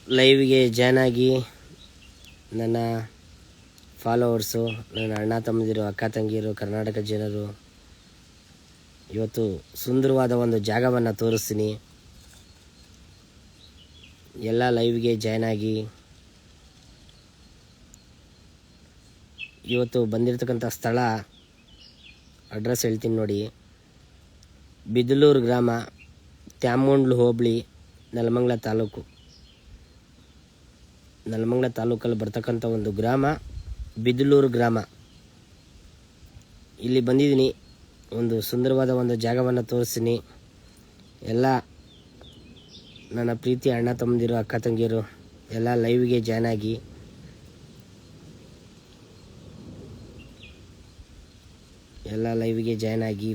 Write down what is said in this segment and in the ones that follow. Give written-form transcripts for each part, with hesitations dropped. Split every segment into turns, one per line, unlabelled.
ಲೈವ್ಗೆ join ಆಗಿ ನನ್ನ followers, ನನ್ನ ಅಣ್ಣ ತಮ್ಮದಿರು, ಅಕ್ಕ ತಂಗಿಯರು, ಕರ್ನಾಟಕ ಜನರು, ಇವತ್ತು ಸುಂದರವಾದ ಒಂದು ಜಾಗವನ್ನು ತೋರಿಸ್ತೀನಿ. ಎಲ್ಲ ಲೈವ್ಗೆ ಜಾಯ್ನ್ ಆಗಿ. ಇವತ್ತು ಬಂದಿರತಕ್ಕಂಥ ಸ್ಥಳ ಅಡ್ರೆಸ್ ಹೇಳ್ತೀನಿ ನೋಡಿ. ಬಿದಲೂರು ಗ್ರಾಮ, ತ್ಯಾಮಗೊಂಡ್ಲು ಹೋಬಳಿ, ನೆಲಮಂಗಲ ತಾಲೂಕು. ನೆಲಮಂಗಲ ತಾಲೂಕಲ್ಲಿ ಬರ್ತಕ್ಕಂಥ ಒಂದು ಗ್ರಾಮ ಬಿದಲೂರು ಗ್ರಾಮ. ಇಲ್ಲಿ ಬಂದಿದ್ದೀನಿ. ಒಂದು ಸುಂದರವಾದ ಒಂದು ಜಾಗವನ್ನು ತೋರಿಸ್ತೀನಿ. ಎಲ್ಲ ನನ್ನ ಪ್ರೀತಿ ಅಣ್ಣ ತಮ್ಮದಿರು, ಅಕ್ಕ ತಂಗಿಯರು ಎಲ್ಲ ಲೈವ್ಗೆ ಜಾಯ್ನ್ ಆಗಿ. ಎಲ್ಲ ಲೈವ್ಗೆ ಜಾಯ್ನ್ ಆಗಿ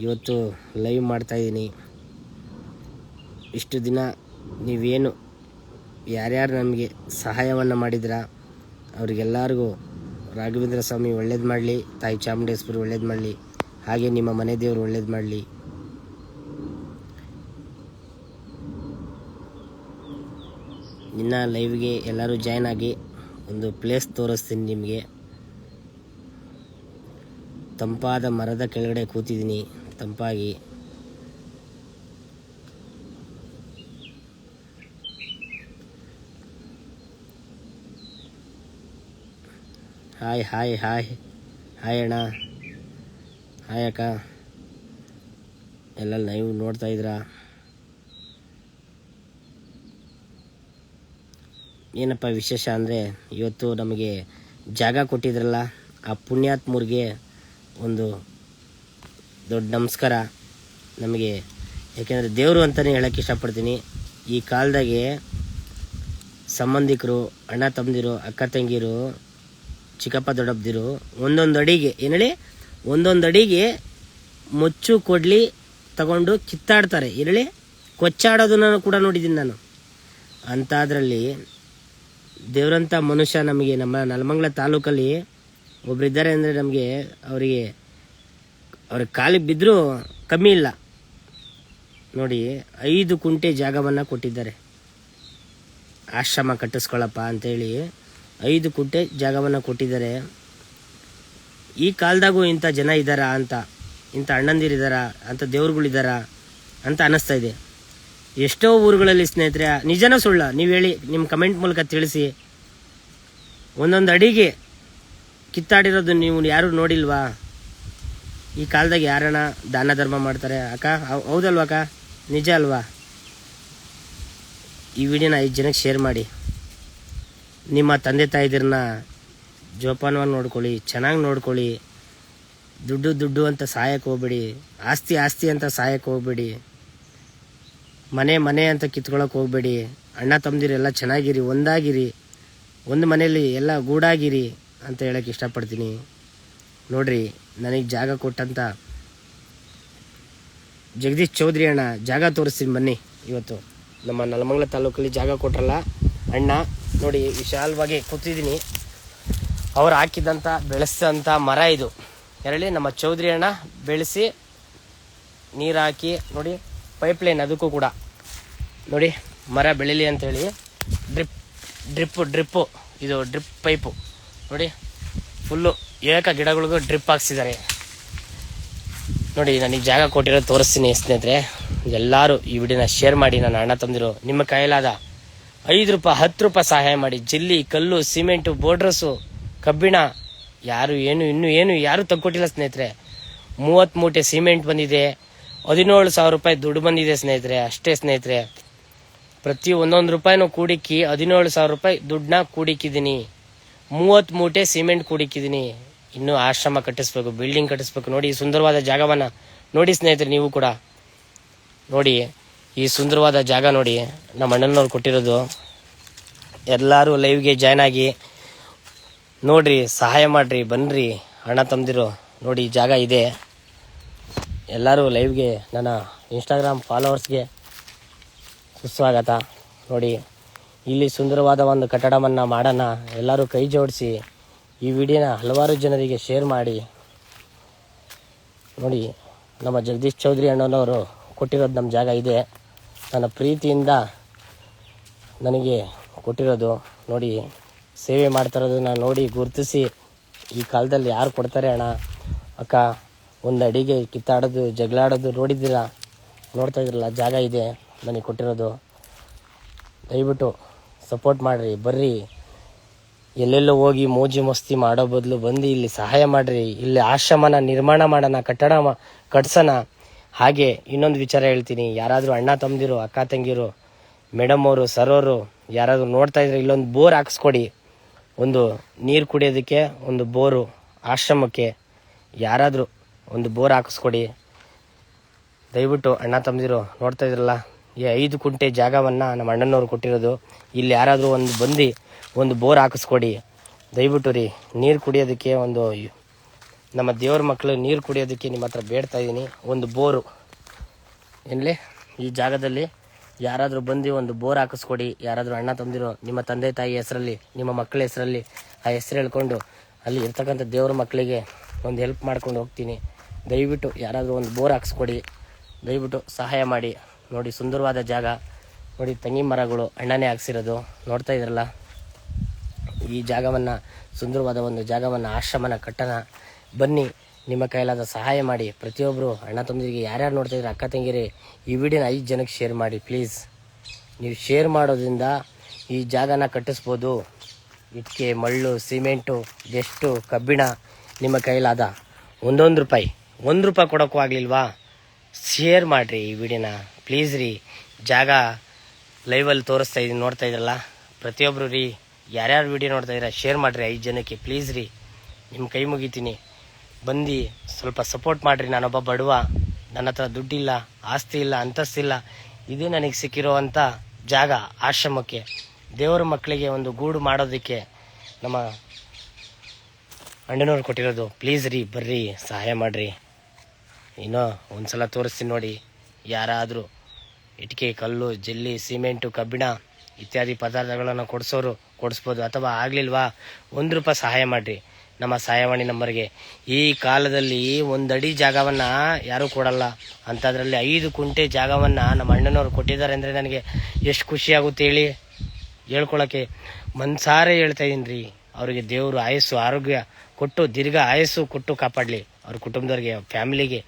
ಇವತ್ತು ಲೈವ್ ಮಾಡ್ತಾಯಿದ್ದೀನಿ. ಇಷ್ಟು ದಿನ ನೀವೇನು ಯಾರ್ಯಾರು ನಮಗೆ ಸಹಾಯವನ್ನು ಮಾಡಿದ್ರ ಅವರಿಗೆಲ್ಲರಿಗೂ ರಾಘವೇಂದ್ರ ಸ್ವಾಮಿ ಒಳ್ಳೇದು ಮಾಡಲಿ, ತಾಯಿ ಚಾಮುಂಡೇಶ್ವರಿ ಒಳ್ಳೇದು ಮಾಡಲಿ, ಹಾಗೆ ನಿಮ್ಮ ಮನೆ ದೇವರು ಒಳ್ಳೇದು ಮಾಡಲಿ. ಇನ್ನು ಲೈವ್ಗೆ ಎಲ್ಲರೂ ಜಾಯ್ನ್ ಆಗಿ. ಒಂದು ಪ್ಲೇಸ್ ತೋರಿಸ್ತೀನಿ ನಿಮಗೆ. ತಂಪಾದ ಮರದ ಕೆಳಗಡೆ ಕೂತಿದ್ದೀನಿ, ತಂಪಾಗಿ. ಹಾಯ್ ಹಾಯ್ ಹಾಯ್ ಹಾಯ್ ಅಣ್ಣ, ಹಾಯ್ ಅಕ್ಕ, ಎಲ್ಲ ಲೈವ್ ನೋಡ್ತಾ ಇದ್ದೀರಾ? ಏನಪ್ಪ ವಿಶೇಷ ಅಂದರೆ, ಇವತ್ತು ನಮಗೆ ಜಾಗ ಕೊಟ್ಟಿದ್ರಲ್ಲ ಆ ಪುಣ್ಯಾತ್ಮರಿಗೆ ಒಂದು ದೊಡ್ಡ ನಮಸ್ಕಾರ ನಮಗೆ. ಯಾಕೆಂದರೆ ದೇವರು ಅಂತಲೇ ಹೇಳೋಕ್ಕೆ ಇಷ್ಟಪಡ್ತೀನಿ. ಈ ಕಾಲದಾಗೆ ಸಂಬಂಧಿಕರು, ಅಣ್ಣ ತಮ್ಮದಿರು, ಅಕ್ಕ ತಂಗಿರು, ಚಿಕ್ಕಪ್ಪ ದೊಡ್ಡಪ್ಪದಿರು ಒಂದೊಂದು ಅಡಿಗೆ ಏನೇಳಿ ಒಂದೊಂದು ಅಡಿಗೆ ಮುಚ್ಚು ಕೊಡ್ಲಿ ತಗೊಂಡು ಕಿತ್ತಾಡ್ತಾರೆ. ಏನೇಳಿ ಕೊಚ್ಚಾಡೋದನ್ನು ಕೂಡ ನೋಡಿದ್ದೀನಿ ನಾನು. ಅಂಥದ್ರಲ್ಲಿ ದೇವರಂಥ ಮನುಷ್ಯ ನಮಗೆ ನಮ್ಮ ನೆಲಮಂಗಲ ತಾಲೂಕಲ್ಲಿ ಒಬ್ಬರಿದ್ದಾರೆ ಅಂದರೆ ನಮಗೆ ಅವ್ರಿಗೆ ಕಾಲಿಗೆ ಬಿದ್ದರೂ ಕಮ್ಮಿ ಇಲ್ಲ ನೋಡಿ. 5 ಕುಂಟೆ ಜಾಗವನ್ನು ಕೊಟ್ಟಿದ್ದಾರೆ. ಆಶ್ರಮ ಕಟ್ಟಿಸ್ಕೊಳ್ಳಪ್ಪ ಅಂತೇಳಿ 5 ಕುಂಟೆ ಜಾಗವನ್ನು ಕೊಟ್ಟಿದ್ದಾರೆ. ಈ ಕಾಲದಾಗೂ ಇಂಥ ಜನ ಇದ್ದಾರಾ ಅಂತ, ಇಂಥ ಅಣ್ಣಂದಿರಿದ್ದಾರಾ ಅಂತ, ದೇವ್ರುಗಳಿದ್ದಾರ ಅಂತ ಅನ್ನಿಸ್ತಾ ಇದೆ. ಎಷ್ಟೋ ಊರುಗಳಲ್ಲಿ ಸ್ನೇಹಿತರೆ, ನಿಜನೋ ಸುಳ್ಳ ನೀವು ಹೇಳಿ, ನಿಮ್ಮ ಕಮೆಂಟ್ ಮೂಲಕ ತಿಳಿಸಿ. ಒಂದೊಂದು ಅಡಿಗೆ ಕಿತ್ತಾಡಿರೋದು ನೀವು ಯಾರು ನೋಡಿಲ್ವಾ? ಈ ಕಾಲದಾಗ ಯಾರಣ್ಣ ದಾನ ಧರ್ಮ ಮಾಡ್ತಾರೆ ಅಕ್ಕ? ಹೌದಲ್ವ ಅಕ್ಕ? ನಿಜ ಅಲ್ವಾ? ಈ ವಿಡಿಯೋನ 5 ಜನಕ್ಕೆ ಶೇರ್ ಮಾಡಿ. ನಿಮ್ಮ ತಂದೆ ತಾಯಿದಿರನ್ನ ಜೋಪಾನವಾಗಿ ನೋಡ್ಕೊಳ್ಳಿ, ಚೆನ್ನಾಗಿ ನೋಡ್ಕೊಳ್ಳಿ. ದುಡ್ಡು ಅಂತ ಸಾಯಕ್ಕೆ ಹೋಗ್ಬೇಡಿ, ಆಸ್ತಿ ಅಂತ ಸಾಯಕ್ಕೆ ಹೋಗ್ಬೇಡಿ, ಮನೆ ಅಂತ ಕಿತ್ಕೊಳ್ಳೋಕೆ ಹೋಗ್ಬೇಡಿ. ಅಣ್ಣ ತಮ್ಮದಿರೆಲ್ಲ ಚೆನ್ನಾಗಿರಿ, ಒಂದಾಗಿರಿ, ಒಂದು ಮನೆಯಲ್ಲಿ ಎಲ್ಲ ಗೂಡಾಗಿರಿ ಅಂತ ಹೇಳೋಕ್ಕೆ ಇಷ್ಟಪಡ್ತೀನಿ. ನೋಡ್ರಿ, ನನಗೆ ಜಾಗ ಕೊಟ್ಟಂಥ ಜಗದೀಶ್ ಚೌಧರಿ ಅಣ್ಣ ಜಾಗ ತೋರಿಸ್ತೀನಿ ಬನ್ನಿ. ಇವತ್ತು ನಮ್ಮ ನೆಲಮಂಗಲ ತಾಲೂಕಲ್ಲಿ ಜಾಗ ಕೊಟ್ರಲ್ಲ ಅಣ್ಣ, ನೋಡಿ ವಿಶಾಲವಾಗಿ ಕೂತಿದ್ದೀನಿ. ಅವ್ರು ಹಾಕಿದಂಥ ಬೆಳೆಸಿದಂಥ ಮರ ಇದು. ಎರಳಿ ನಮ್ಮ ಚೌಧರಿ ಅಣ್ಣ ಬೆಳೆಸಿ ನೀರು ಹಾಕಿ ನೋಡಿ, ಪೈಪ್ಲೈನ್ ಅದಕ್ಕೂ ಕೂಡ ನೋಡಿ ಮರ ಬೆಳೀಲಿ ಅಂಥೇಳಿ ಡ್ರಿಪ್ಪು ಇದು ಡ್ರಿಪ್ ಪೈಪು ನೋಡಿ, ಫುಲ್ಲು ಏಕ ಗಿಡಗಳಿಗೂ ಡ್ರಿಪ್ ಹಾಕ್ಸಿದ್ದಾರೆ ನೋಡಿ. ನನಗೆ ಜಾಗ ಕೊಟ್ಟಿರೋದು ತೋರಿಸ್ತೀನಿ ಸ್ನೇಹಿತರೆ. ಎಲ್ಲರೂ ಈ ವಿಡಿಯೋನ ಶೇರ್ ಮಾಡಿ. ನನ್ನ ಅಣ್ಣ ತಮ್ಮದಿರು, ನಿಮ್ಮ ಕೈಲಾದ 5 ರೂಪಾಯಿ 10 ರೂಪಾಯಿ ಸಹಾಯ ಮಾಡಿ. ಜಲ್ಲಿ, ಕಲ್ಲು, ಸಿಮೆಂಟು, ಬೋರ್ಡ್ರಸ್ಸು, ಕಬ್ಬಿಣ ಇನ್ನೂ ಏನು ಯಾರೂ ತಂದ್ಕೊಟ್ಟಿಲ್ಲ ಸ್ನೇಹಿತರೆ. 30 ಮೂಟೆ ಸಿಮೆಂಟ್ ಬಂದಿದೆ, 17,000 ರೂಪಾಯಿ ದುಡ್ಡು ಬಂದಿದೆ ಸ್ನೇಹಿತರೆ. ಅಷ್ಟೇ ಸ್ನೇಹಿತರೆ, ಪ್ರತಿ ಒಂದೊಂದು ರೂಪಾಯಿನೂ ಕೂಡಿಕ್ಕಿ 17,000 ರೂಪಾಯಿ ದುಡ್ಡನ್ನ ಕೂಡಿಕ್ಕಿದ್ದೀನಿ. 30 ಮೂಟೆ ಸಿಮೆಂಟ್ ಕೂಡಿಕ್ಕಿದ್ದೀನಿ. ಇನ್ನೂ ಆಶ್ರಮ ಕಟ್ಟಿಸ್ಬೇಕು, ಬಿಲ್ಡಿಂಗ್ ಕಟ್ಟಿಸ್ಬೇಕು. ನೋಡಿ ಈ ಸುಂದರವಾದ ಜಾಗವನ್ನು ನೋಡಿ ಸ್ನೇಹಿತರೆ, ನೀವು ಕೂಡ ನೋಡಿ ಈ ಸುಂದರವಾದ ಜಾಗ ನೋಡಿ. ನಮ್ಮ ಅಣ್ಣನವ್ರು ಕೊಟ್ಟಿರೋದು. ಎಲ್ಲರೂ ಲೈವ್ಗೆ ಜಾಯ್ನ್ ಆಗಿ ನೋಡ್ರಿ, ಸಹಾಯ ಮಾಡಿರಿ, ಬನ್ನಿರಿ ಅಣ್ಣ ತಮ್ಮದಿರು. ನೋಡಿ ಈ ಜಾಗ ಇದೆ. ಎಲ್ಲರೂ ಲೈವ್ಗೆ, ನನ್ನ ಇನ್ಸ್ಟಾಗ್ರಾಮ್ ಫಾಲೋವರ್ಸ್ಗೆ ಸುಸ್ವಾಗತ. ನೋಡಿ ಇಲ್ಲಿ ಸುಂದರವಾದ ಒಂದು ಕಟ್ಟಡವನ್ನು ಮಾಡೋಣ. ಎಲ್ಲರೂ ಕೈ ಜೋಡಿಸಿ ಈ ವಿಡಿಯೋನ ಹಲವಾರು ಜನರಿಗೆ ಶೇರ್ ಮಾಡಿ. ನೋಡಿ ನಮ್ಮ ಜಗದೀಶ್ ಚೌಧರಿ ಅಣ್ಣನವರು ಕೊಟ್ಟಿರೋದು ನಮ್ಮ ಜಾಗ ಇದೆ. ನನ್ನ ಪ್ರೀತಿಯಿಂದ ನನಗೆ ಕೊಟ್ಟಿರೋದು. ನೋಡಿ, ಸೇವೆ ಮಾಡ್ತಾರೋದನ್ನ ನೋಡಿ ಗುರುತಿಸಿ ಈ ಕಾಲದಲ್ಲಿ ಯಾರು ಕೊಡ್ತಾರೆ ಅಣ್ಣ ಅಕ್ಕ? ಒಂದು ಅಡಿಗೆ ಕಿತ್ತಾಡೋದು, ಜಗಳಾಡೋದು ನೋಡಿದ್ದೀರಾ? ನೋಡ್ತಾ ಇದ್ರಲ್ಲ, ಜಾಗ ಇದೆ ನನಗೆ ಕೊಟ್ಟಿರೋದು. ದಯವಿಟ್ಟು ಸಪೋರ್ಟ್ ಮಾಡಿರಿ, ಬರ್ರಿ. ಎಲ್ಲೆಲ್ಲೋ ಹೋಗಿ ಮೋಜಿ ಮಸ್ತಿ ಮಾಡೋ ಬದಲು ಬಂದು ಇಲ್ಲಿ ಸಹಾಯ ಮಾಡಿರಿ. ಇಲ್ಲಿ ಆಶ್ರಮನ ನಿರ್ಮಾಣ ಮಾಡೋಣ, ಕಟ್ಸೋಣ. ಹಾಗೆ ಇನ್ನೊಂದು ವಿಚಾರ ಹೇಳ್ತೀನಿ, ಯಾರಾದರೂ ಅಣ್ಣ ತಮ್ಮದಿರು, ಅಕ್ಕ ತಂಗಿರು, ಮೇಡಮ್ ಅವರು, ಸರ್ ಅವರು ಯಾರಾದರೂ ನೋಡ್ತಾ ಇದ್ರೆ ಇಲ್ಲೊಂದು ಬೋರ್ ಹಾಕಿಸ್ಕೊಡಿ. ಒಂದು ನೀರು ಕುಡಿಯೋದಕ್ಕೆ ಒಂದು ಬೋರು, ಆಶ್ರಮಕ್ಕೆ ಯಾರಾದರೂ ಒಂದು ಬೋರ್ ಹಾಕಿಸ್ಕೊಡಿ ದಯವಿಟ್ಟು. ಅಣ್ಣ ತಮ್ಮದಿರು ನೋಡ್ತಾ ಇದ್ರಲ್ಲ, ಈ 5 ಕುಂಟೆ ಜಾಗವನ್ನು ನಮ್ಮ ಅಣ್ಣನವ್ರು ಕೊಟ್ಟಿರೋದು. ಇಲ್ಲಿ ಯಾರಾದರೂ ಒಂದು ಬೋರ್ ಹಾಕಿಸ್ಕೊಡಿ ದಯವಿಟ್ಟು ರೀ. ನೀರು ಕುಡಿಯೋದಕ್ಕೆ ನಮ್ಮ ದೇವ್ರ ಮಕ್ಕಳು ನೀರು ಕುಡಿಯೋದಕ್ಕೆ ನಿಮ್ಮ ಹತ್ರ ಬೇಡ್ತಾ ಇದ್ದೀನಿ. ಒಂದು ಬೋರು ಏನ್ಲಿ ಈ ಜಾಗದಲ್ಲಿ ಯಾರಾದರೂ ಬಂದು ಒಂದು ಬೋರ್ ಹಾಕಿಸ್ಕೊಡಿ. ಯಾರಾದರೂ ಅಣ್ಣ ತಮ್ಮದಿರು, ನಿಮ್ಮ ತಂದೆ ತಾಯಿ ಹೆಸರಲ್ಲಿ, ನಿಮ್ಮ ಮಕ್ಕಳ ಹೆಸರಲ್ಲಿ ಆ ಹೆಸರು ಹೇಳ್ಕೊಂಡು ಅಲ್ಲಿ ಇರ್ತಕ್ಕಂಥ ದೇವ್ರ ಮಕ್ಕಳಿಗೆ ಒಂದು ಹೆಲ್ಪ್ ಮಾಡ್ಕೊಂಡು ಹೋಗ್ತೀನಿ. ದಯವಿಟ್ಟು ಯಾರಾದರೂ ಒಂದು ಬೋರ್ ಹಾಕಿಸ್ಕೊಡಿ, ದಯವಿಟ್ಟು ಸಹಾಯ ಮಾಡಿ. ನೋಡಿ, ಸುಂದರವಾದ ಜಾಗ ನೋಡಿ, ತೆಂಗಿನ ಮರಗಳು ಅಣ್ಣನೇ ಹಾಕ್ಸಿರೋದು. ನೋಡ್ತಾ ಇದ್ರಲ್ಲ, ಈ ಜಾಗವನ್ನು, ಸುಂದರವಾದ ಒಂದು ಜಾಗವನ್ನು, ಆಶ್ರಮನ ಕಟ್ಟೋಣ. ಬನ್ನಿ, ನಿಮ್ಮ ಕೈಲಾದ ಸಹಾಯ ಮಾಡಿ. ಪ್ರತಿಯೊಬ್ಬರು ಅಣ್ಣ ತಮ್ಮದಿರಿಗೆ ಯಾರ್ಯಾರು ನೋಡ್ತಾ ಇದ್ರೆ ಅಕ್ಕ ತಂಗಿರಿ, ಈ ವಿಡಿಯೋನ 5 ಜನಕ್ಕೆ ಶೇರ್ ಮಾಡಿ ಪ್ಲೀಸ್. ನೀವು ಶೇರ್ ಮಾಡೋದ್ರಿಂದ ಈ ಜಾಗನ ಕಟ್ಟಿಸ್ಬೋದು. ಇಟ್ಟಿಗೆ, ಮಳ್ಳು, ಸಿಮೆಂಟು, ಡೆಸ್ಟು, ಕಬ್ಬಿಣ ನಿಮ್ಮ ಕೈಲಾದ ಒಂದೊಂದು ರೂಪಾಯಿ, ₹1 ಕೊಡೋಕ್ಕೂ ಆಗಲಿಲ್ವಾ? ಶೇರ್ ಮಾಡಿರಿ ಈ ವಿಡಿಯೋನ ಪ್ಲೀಸ್ ರೀ. ಜಾಗ ಲೈವಲ್ಲಿ ತೋರಿಸ್ತಾ ಇದ್ದೀನಿ, ನೋಡ್ತಾ ಇದ್ರಲ್ಲ ಪ್ರತಿಯೊಬ್ಬರು ರೀ. ಯಾರ್ಯಾರು ವಿಡಿಯೋ ನೋಡ್ತಾ ಇದ್ದೀರಾ ಶೇರ್ ಮಾಡಿರಿ 5 ಜನಕ್ಕೆ ಪ್ಲೀಸ್ ರೀ. ನಿಮ್ಮ ಕೈ ಮುಗಿತೀನಿ, ಬಂದು ಸ್ವಲ್ಪ ಸಪೋರ್ಟ್ ಮಾಡಿರಿ. ನಾನೊಬ್ಬ ಬಡವ, ನನ್ನ ಹತ್ರ ದುಡ್ಡಿಲ್ಲ, ಆಸ್ತಿ ಇಲ್ಲ, ಅಂತಸ್ತಿಲ್ಲ. ಇದೇ ನನಗೆ ಸಿಕ್ಕಿರೋವಂಥ ಜಾಗ, ಆಶ್ರಮಕ್ಕೆ ದೇವರ ಮಕ್ಕಳಿಗೆ ಒಂದು ಗೂಡು ಮಾಡೋದಕ್ಕೆ ನಮ್ಮ ಅಣ್ಣನವ್ರು ಕೊಟ್ಟಿರೋದು. ಪ್ಲೀಸ್ ರೀ, ಬರ್ರಿ, ಸಹಾಯ ಮಾಡಿರಿ. ಇನ್ನೂ ಒಂದ್ಸಲ ತೋರಿಸ್ತೀನಿ ನೋಡಿ. ಯಾರಾದರೂ ಇಟ್ಟಿಗೆ, ಕಲ್ಲು, ಜಲ್ಲಿ, ಸಿಮೆಂಟು, ಕಬ್ಬಿಣ ಇತ್ಯಾದಿ ಪದಾರ್ಥಗಳನ್ನು ಕೊಡಿಸ್ಬೋದು. ಅಥವಾ ಆಗಲಿಲ್ವಾ, ₹1 ಸಹಾಯ ಮಾಡಿರಿ ನಮ್ಮ ಸಹಾಯವಾಣಿ ನಂಬರ್ಗೆ. ಈ ಕಾಲದಲ್ಲಿ 1 ಅಡಿ ಜಾಗವನ್ನು ಯಾರೂ ಕೊಡಲ್ಲ, ಅಂಥದ್ರಲ್ಲಿ 5 ಕುಂಟೆ ಜಾಗವನ್ನು ನಮ್ಮ ಅಣ್ಣನವ್ರು ಕೊಟ್ಟಿದ್ದಾರೆ ಅಂದರೆ ನನಗೆ ಎಷ್ಟು ಖುಷಿ ಆಗುತ್ತೆ ಹೇಳಿ. ಹೇಳ್ಕೊಳಕ್ಕೆ ಮನ್ಸಾರೆ ಹೇಳ್ತಾ ಇದ್ದೀನಿ ರೀ. ಅವರಿಗೆ ದೇವರು ಆಯಸ್ಸು, ಆರೋಗ್ಯ ಕೊಟ್ಟು, ದೀರ್ಘ ಆಯಸ್ಸು ಕೊಟ್ಟು ಕಾಪಾಡಲಿ. ಅವ್ರ ಕುಟುಂಬದವ್ರಿಗೆ, ಫ್ಯಾಮಿಲಿಗೆ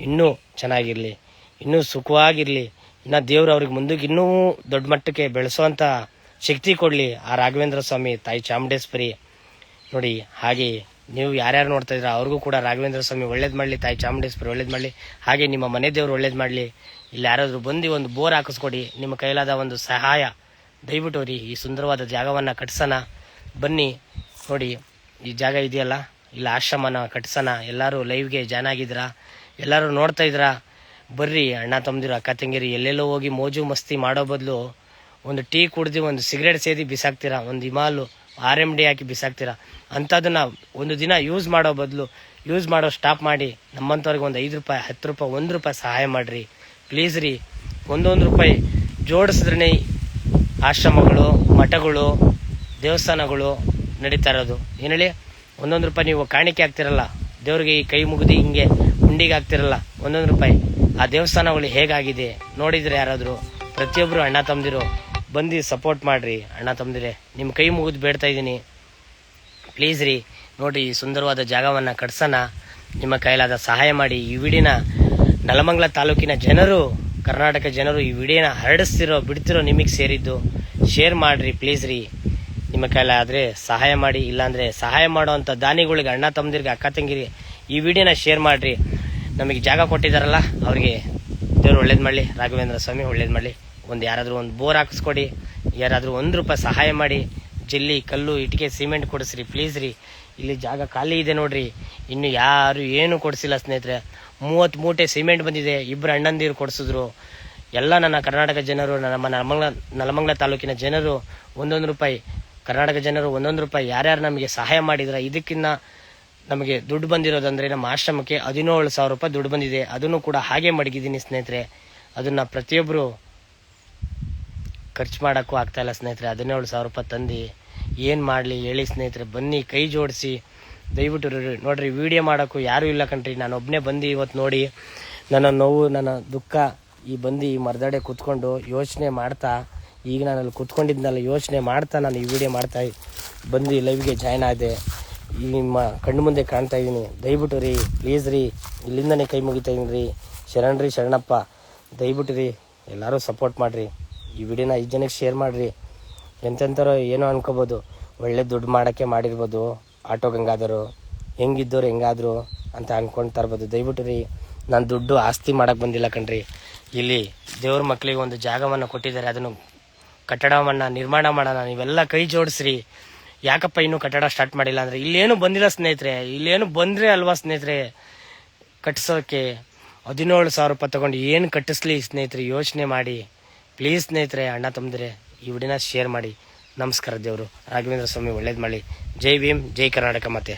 ಇನ್ನೂ ಚೆನ್ನಾಗಿರಲಿ, ಇನ್ನೂ ಸುಖವಾಗಿರಲಿ. ಇನ್ನು ದೇವರು ಅವ್ರಿಗೆ ಮುಂದಕ್ಕೆ ಇನ್ನೂ ದೊಡ್ಡ ಮಟ್ಟಕ್ಕೆ ಬೆಳೆಸೋವಂಥ ಶಕ್ತಿ ಕೊಡಲಿ ಆ ರಾಘವೇಂದ್ರ ಸ್ವಾಮಿ, ತಾಯಿ ಚಾಮುಂಡೇಶ್ವರಿ. ನೋಡಿ, ಹಾಗೆ ನೀವು ಯಾರ್ಯಾರು ನೋಡ್ತಾ ಇದ್ರ ಅವ್ರಿಗೂ ಕೂಡ ರಾಘವೇಂದ್ರ ಸ್ವಾಮಿ ಒಳ್ಳೇದು ಮಾಡಲಿ, ತಾಯಿ ಚಾಮುಂಡೇಶ್ವರಿ ಒಳ್ಳೇದು ಮಾಡಲಿ. ಹಾಗೆ ನಿಮ್ಮ ಮನೆ ದೇವರು ಒಳ್ಳೇದು ಮಾಡಲಿ. ಇಲ್ಲಿ ಯಾರಾದರೂ ಬಂದು ಒಂದು ಬೋರ್ ಹಾಕಿಸ್ಕೊಡಿ, ನಿಮ್ಮ ಕೈಲಾದ ಒಂದು ಸಹಾಯ ದಯವಿಟ್ಟು ರೀ. ಈ ಸುಂದರವಾದ ಜಾಗವನ್ನು ಕಟ್ಸೋಣ ಬನ್ನಿ. ನೋಡಿ, ಈ ಜಾಗ ಇದೆಯಲ್ಲ, ಇಲ್ಲಿ ಆಶ್ರಮನ ಕಟ್ಸೋಣ. ಎಲ್ಲರೂ ಲೈವ್ಗೆ ಜಾಯ್ನ್ ಆಗಿದ್ದೀರಾ, ಎಲ್ಲರೂ ನೋಡ್ತಾ ಇದ್ದೀರಾ? ಬರ್ರಿ ಅಣ್ಣ ತಮ್ಮದಿರು, ಅಕ್ಕ ತಂಗಿರಿ. ಎಲ್ಲೆಲ್ಲೋ ಹೋಗಿ ಮೋಜು ಮಸ್ತಿ ಮಾಡೋ ಬದಲು ಒಂದು ಟೀ ಕುಡ್ದು, ಒಂದು ಸಿಗರೇಟ್ ಸೇದಿ ಬಿಸಾಕ್ತೀರಾ, ಒಂದು ಹಿಮಾಲು RMD ಹಾಕಿ ಬಿಸಾಕ್ತೀರಾ. ಅಂಥದನ್ನ ಒಂದು ದಿನ ಯೂಸ್ ಮಾಡೋ ಬದಲು ಯೂಸ್ ಮಾಡೋ ಸ್ಟಾಪ್ ಮಾಡಿ. ನಮ್ಮಂಥವ್ರಿಗೆ ಒಂದು ₹5, ₹10, ₹1 ಸಹಾಯ ಮಾಡಿರಿ ಪ್ಲೀಸ್ ರೀ. ₹1 ಜೋಡಿಸಿದ್ರೆ ಆಶ್ರಮಗಳು, ಮಠಗಳು, ದೇವಸ್ಥಾನಗಳು ನಡೀತಾ ಇರೋದು. ಏನು ಹೇಳಿ, ₹1 ನೀವು ಕಾಣಿಕೆ ಆಗ್ತಿರಲ್ಲ ದೇವ್ರಿಗೆ, ಈ ಕೈ ಮುಗಿದು ಹಿಂಗೆ ಹುಂಡಿಗೆ ಆಗ್ತಿರಲ್ಲ, ₹1. ಆ ದೇವಸ್ಥಾನಗಳು ಹೇಗಾಗಿದೆ ನೋಡಿದ್ರೆ ಯಾರಾದರೂ? ಪ್ರತಿಯೊಬ್ಬರು ಅಣ್ಣ ತಮ್ಮದಿರು ಬಂದು ಸಪೋರ್ಟ್ ಮಾಡಿರಿ. ಅಣ್ಣ ತಮ್ಮದಿರೇ, ನಿಮ್ಮ ಕೈ ಮುಗಿದು ಬೇಡ್ತಾ ಇದ್ದೀನಿ ಪ್ಲೀಸ್ ರೀ. ನೋಡಿ, ಸುಂದರವಾದ ಜಾಗವನ್ನು ಕಟ್ಸೋಣ, ನಿಮ್ಮ ಕೈಲಾದ ಸಹಾಯ ಮಾಡಿ. ಈ ವಿಡಿಯೋನ ನೆಲಮಂಗಲ ತಾಲೂಕಿನ ಜನರು, ಕರ್ನಾಟಕ ಜನರು ಈ ವಿಡಿಯೋನ ಬಿಡ್ತಿರೋ ನಿಮಗೆ ಸೇರಿದ್ದು. ಶೇರ್ ಮಾಡಿರಿ ಪ್ಲೀಸ್ ರೀ. ನಿಮ್ಮ ಕೈಲಾದರೆ ಸಹಾಯ ಮಾಡಿ, ಇಲ್ಲಾಂದರೆ ಸಹಾಯ ಮಾಡೋವಂಥ ದಾನಿಗಳಿಗೆ, ಅಣ್ಣ ತಮ್ಮದಿರಿಗೆ, ಅಕ್ಕ ತಂಗಿರಿ ಈ ವಿಡಿಯೋನ ಶೇರ್ ಮಾಡಿರಿ. ನಮಗೆ ಜಾಗ ಕೊಟ್ಟಿದ್ದಾರಲ್ಲ ಅವ್ರಿಗೆ ದೇವ್ರು ಒಳ್ಳೇದು ಮಾಡಲಿ, ರಾಘವೇಂದ್ರ ಸ್ವಾಮಿ ಒಳ್ಳೇದು ಮಾಡಲಿ. ಯಾರಾದರೂ ಒಂದು ಬೋರ್ ಹಾಕಿಸ್ಕೊಡಿ, ಯಾರಾದರೂ ₹1 ಸಹಾಯ ಮಾಡಿ. ಜಲ್ಲಿ, ಕಲ್ಲು, ಇಟ್ಟಿಗೆ, ಸಿಮೆಂಟ್ ಕೊಡಿಸ್ರಿ ಪ್ಲೀಸ್ ರೀ. ಇಲ್ಲಿ ಜಾಗ ಖಾಲಿ ಇದೆ ನೋಡ್ರಿ, ಇನ್ನು ಯಾರು ಏನು ಕೊಡಿಸಿಲ್ಲ ಸ್ನೇಹಿತರೆ. 30 ಮೂಟೆ ಸಿಮೆಂಟ್ ಬಂದಿದೆ, 2 ಅಣ್ಣಂದಿರು ಕೊಡಿಸಿದ್ರು. ಎಲ್ಲ ನನ್ನ ಕರ್ನಾಟಕ ಜನರು, ನಮ್ಮ ನೆಲಮಂಗಲ ತಾಲೂಕಿನ ಜನರು ₹1. ಕರ್ನಾಟಕ ಜನರು ₹1. ಯಾರ್ಯಾರು ನಮಗೆ ಸಹಾಯ ಮಾಡಿದ್ರ, ಇದಕ್ಕಿಂತ ನಮಗೆ ದುಡ್ಡು ಬಂದಿರೋದಂದ್ರೆ ನಮ್ಮ ಆಶ್ರಮಕ್ಕೆ ₹17,000 ದುಡ್ಡು ಬಂದಿದೆ. ಅದನ್ನು ಕೂಡ ಹಾಗೆ ಮಡಗಿದ್ದೀನಿ ಸ್ನೇಹಿತರೆ. ಅದನ್ನು ಪ್ರತಿಯೊಬ್ಬರು ಖರ್ಚು ಮಾಡೋಕ್ಕೂ ಆಗ್ತಾಯಿಲ್ಲ ಸ್ನೇಹಿತರೆ. ₹17,000 ತಂದು ಏನು ಮಾಡಲಿ ಹೇಳಿ ಸ್ನೇಹಿತರೆ? ಬನ್ನಿ, ಕೈ ಜೋಡಿಸಿ ದಯವಿಟ್ಟು ನೋಡ್ರಿ. ವಿಡಿಯೋ ಮಾಡೋಕ್ಕೂ ಯಾರೂ ಇಲ್ಲ ಕಣ್ರಿ, ನಾನು ಒಬ್ಬನೇ ಬಂದು ಇವತ್ತು ನೋಡಿ ನನ್ನ ನೋವು, ನನ್ನ ದುಃಖ ಈ ಮರದಡೆ ಕೂತ್ಕೊಂಡು ಯೋಚನೆ ಮಾಡ್ತಾ ಈಗ ನಾನು ಅಲ್ಲಿ ಕೂತ್ಕೊಂಡಿದ್ನಲ್ಲ ಯೋಚನೆ ಮಾಡ್ತಾ ನಾನು ಈ ವಿಡಿಯೋ ಮಾಡ್ತಾ ಬಂದು ಈ ಲೈವ್ಗೆ ಜಾಯ್ನ್ ಆದೆ. ಈ ನಿಮ್ಮ ಕಣ್ಣು ಮುಂದೆ ಕಾಣ್ತಾ ಇದ್ದೀನಿ. ದಯವಿಟ್ಟು ರೀ ಪ್ಲೀಸ್ ರೀ, ಇಲ್ಲಿಂದನೇ ಕೈ ಮುಗಿತಾ ಇದೀನಿ ರೀ. ಶರಣ್ರಿ ಶರಣಪ್ಪ, ದಯವಿಟ್ಟು ರೀ ಎಲ್ಲರೂ ಸಪೋರ್ಟ್ ಮಾಡಿರಿ. ಈ ವಿಡಿಯೋನ 5 ಜನಕ್ಕೆ ಶೇರ್ ಮಾಡಿರಿ. ಎಂತೆಂಥವ್ರು ಏನೋ ಅನ್ಕೋಬೋದು, ಒಳ್ಳೆ ದುಡ್ಡು ಮಾಡೋಕ್ಕೆ ಮಾಡಿರ್ಬೋದು, ಆಟೋ ಗಂಗಾಧರು ಹೆಂಗಿದ್ದವ್ರು ಹೆಂಗಾದ್ರು ಅಂತ ಅಂದ್ಕೊಳ್ತಾ ಇರ್ಬೋದು. ದಯವಿಟ್ಟು ರೀ, ನಾನು ದುಡ್ಡು ಆಸ್ತಿ ಮಾಡೋಕ್ಕೆ ಬಂದಿಲ್ಲ ಕಣ್ರಿ. ಇಲ್ಲಿ ದೇವ್ರ ಮಕ್ಕಳಿಗೆ ಒಂದು ಜಾಗವನ್ನು ಕೊಟ್ಟಿದ್ದಾರೆ, ಅದನ್ನು ಕಟ್ಟಡವನ್ನು ನಿರ್ಮಾಣ ಮಾಡೋಣ. ನೀವೆಲ್ಲ ಕೈ ಜೋಡಿಸ್ರಿ. ಯಾಕಪ್ಪ ಇನ್ನೂ ಕಟ್ಟಡ ಸ್ಟಾರ್ಟ್ ಮಾಡಿಲ್ಲ ಅಂದರೆ ಇಲ್ಲೇನು ಬಂದಿಲ್ಲ ಸ್ನೇಹಿತರೆ. ಇಲ್ಲೇನು ಬಂದರೆ ಅಲ್ವಾ ಸ್ನೇಹಿತರೆ ಕಟ್ಟಿಸೋಕ್ಕೆ. 17,000 ರೂಪಾಯಿ ತೊಗೊಂಡು ಏನು ಕಟ್ಟಿಸ್ಲಿ ಸ್ನೇಹಿತರೆ, ಯೋಚನೆ ಮಾಡಿ ಪ್ಲೀಸ್ ಸ್ನೇಹಿತರೆ. ಅಣ್ಣ ತಮ್ಮಂದಿರೆ ಈ ವಿಡಿಯೋನ ಶೇರ್ ಮಾಡಿ. ನಮಸ್ಕಾರ. ದೇವರು ರಾಘವೇಂದ್ರ ಸ್ವಾಮಿ ಒಳ್ಳೇದು ಮಾಡಿ. ಜೈ ಭೀಮ್, ಜೈ ಕರ್ನಾಟಕ. ಮತ್ತೆ